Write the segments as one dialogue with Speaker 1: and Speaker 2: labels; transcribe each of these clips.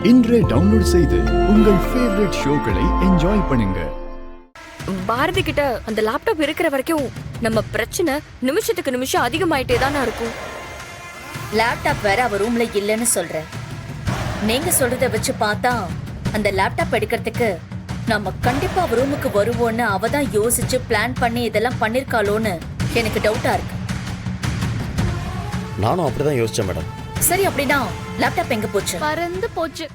Speaker 1: இன்றே டவுன்லோட் செய்து உங்கள் ஃபேவரட் ஷோக்களை என்ஜாய் பண்ணுங்க.
Speaker 2: பாரதி கிட்ட அந்த லேப்டாப் இருக்கிற வரைக்கும் நம்ம பிரச்சனை நிமிஷத்துக்கு நிமிஷம் அதிகமாயிட்டே தானே இருக்கும்.
Speaker 3: லேப்டாப் வேற அவ ரூம்ல இல்லன்னு சொல்ற. நீங்க சொல்றத வச்சு பார்த்தா அந்த லேப்டாப் எடுக்கிறதுக்கு நம்ம கண்டிப்பா அவ ரூமுக்கு வருவோன்னு அவ தான் யோசிச்சு பிளான் பண்ணி இதெல்லாம் பண்ணிருக்காளோன்னு எனக்கு டவுட்டா இருக்கு.
Speaker 4: நானும் அப்படிதான் யோசிச்சேன் மேடம்.
Speaker 3: சரி, அப்படின்னா லேப்டாப் எங்க போச்சு?
Speaker 2: பறந்து போச்சு.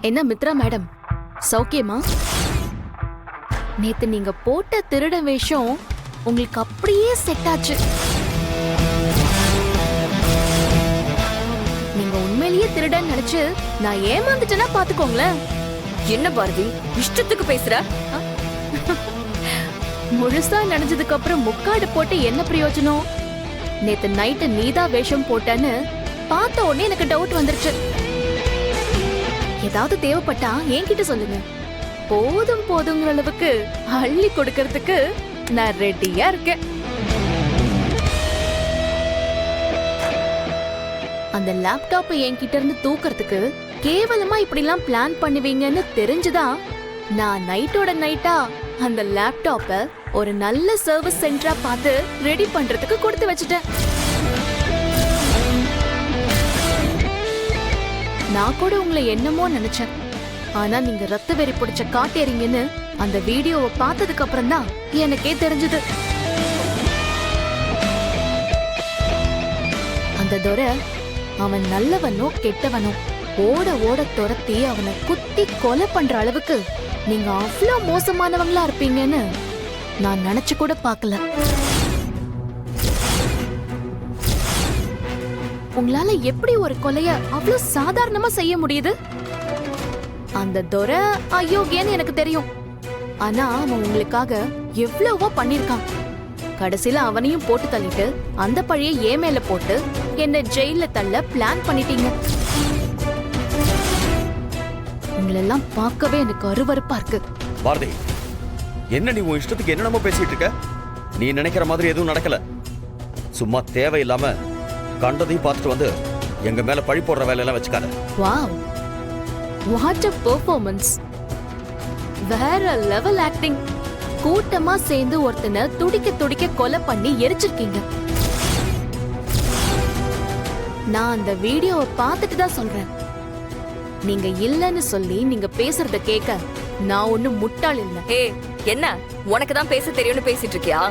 Speaker 5: என்ன மித்ரா மேடம், சௌக்கியமா? நேத்து நீங்க போட்ட திருட வேஷம் உங்களுக்கு அப்படியே செட் ஆச்சு. நீங்க உண்மையிலேயே திருடன்னு நினைச்சு நான் ஏமாந்துட்டேன்னா பாத்துக்கோங்களேன்.
Speaker 2: என்ன பாரதி இஷ்டத்துக்கு பேசுற?
Speaker 5: முழுசா நினைச்சதுக்கு அப்புறம் முக்காடு போட்டு என்ன பிரயோஜனம்? நேத்து நைட்டு நீதா வேஷம் போட்டேன்னு பார்த்த உடனே எனக்கு டவுட் வந்துருச்சு. ஏதாவது தேவைப்பட்டா என்கிட்ட சொல்லுங்க. போதும் போதுங்கிற அளவுக்கு அள்ளி கொடுக்கறதுக்கு நான் ரெடியா இருக்கேன். அந்த லேப்டாப் என்கிட்ட இருந்து தூக்கறதுக்கு கேவலமா இப்படி எல்லாம் பிளான் பண்ணுவீங்கன்னு தெரிஞ்சுதான் நான் நைட்டோட நைட்டா அந்த லேப்டாப்ப ஒரு நல்ல சர்வீஸ் சென்டரா பார்த்து ரெடி பண்றதுக்கு கொடுத்து வச்சுட்டேன். நான் கூட உங்களை என்னமோ நினைச்சேன். ஆனா நீங்க ரத்த வெறி பிடிச்ச காட்டேறீங்கன்னு அந்த வீடியோவை பார்த்ததுக்கு அப்புறம் தான் எனக்கே தெரிஞ்சது. அந்த துரை அவன் நல்லவனோ கெட்டவனோ ஓட ஓட துரத்தி அவனை குத்தி கொலை பண்ற அளவுக்கு நீங்க அவ்வளவு மோசமானவங்களா இருப்பீங்கன்னு நான் நினைச்சு கூட பார்க்கல. உங்களால எப்படி ஒரு கொலைய அவ்வளவு சாதாரணமா செய்ய முடியுது? அந்த துரை அயோக்கியன்னு எனக்கு தெரியும். ஆனா அவன் உங்களுக்காக எவ்வளவோ பண்ணிருக்கான். கடைசியில அவனையும் போட்டு தள்ளிட்டு அந்த பழிய ஏன் மேல போட்டு என்ன ஜெயில தள்ள பிளான் பண்ணிட்டீங்க. உங்களெல்லாம் பார்க்கவே எனக்கு அருவருப்பா இருக்கு.
Speaker 4: பாரதி, என்ன நீ உன் இஷ்டத்துக்கு என்னென்னமோ பேசிட்டு இருக்க? நீ நினைக்கிற மாதிரி எதுவும் நடக்கல. சும்மா தேவையில்லாம கண்டதையும் பார்த்துட்டு வந்து எங்க மேல பழி போடுற வேலையெல்லாம் வச்சுக்காத.
Speaker 5: Wow, what a performance. வேற லெவல் ஆக்டிங். கூட்டமா சேர்ந்து ஒருத்தனை துடிக்க துடிக்க கொலை பண்ணி எரிச்சிருக்கீங்க. நான் அந்த வீடியோவை பார்த்துட்டு தான் சொல்றேன். நீங்க இல்லன்னு சொல்லி நீங்க பேசுறத கேட்க நான் ஒண்ணும் முட்டாள் இல்ல.
Speaker 2: ஏய், என்ன உனக்கு தான் பேச தெரியும்னு பேசிட்டு இருக்கியா?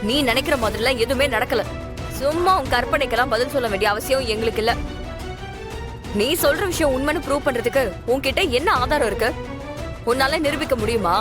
Speaker 2: நீ நினைக்கிற மாதிரிலாம் எதுவுமே நடக்கல. சும்மா உன் கற்பனைக்கெல்லாம் பதில் சொல்ல வேண்டிய அவசியம் எங்களுக்கு இல்ல. நீ சொல்ற விஷயம் உண்மைன்னு ப்ரூவ் பண்றதுக்கு உன்கிட்ட என்ன ஆதாரம் இருக்கு? உன்னால நிரூபிக்க முடியுமா?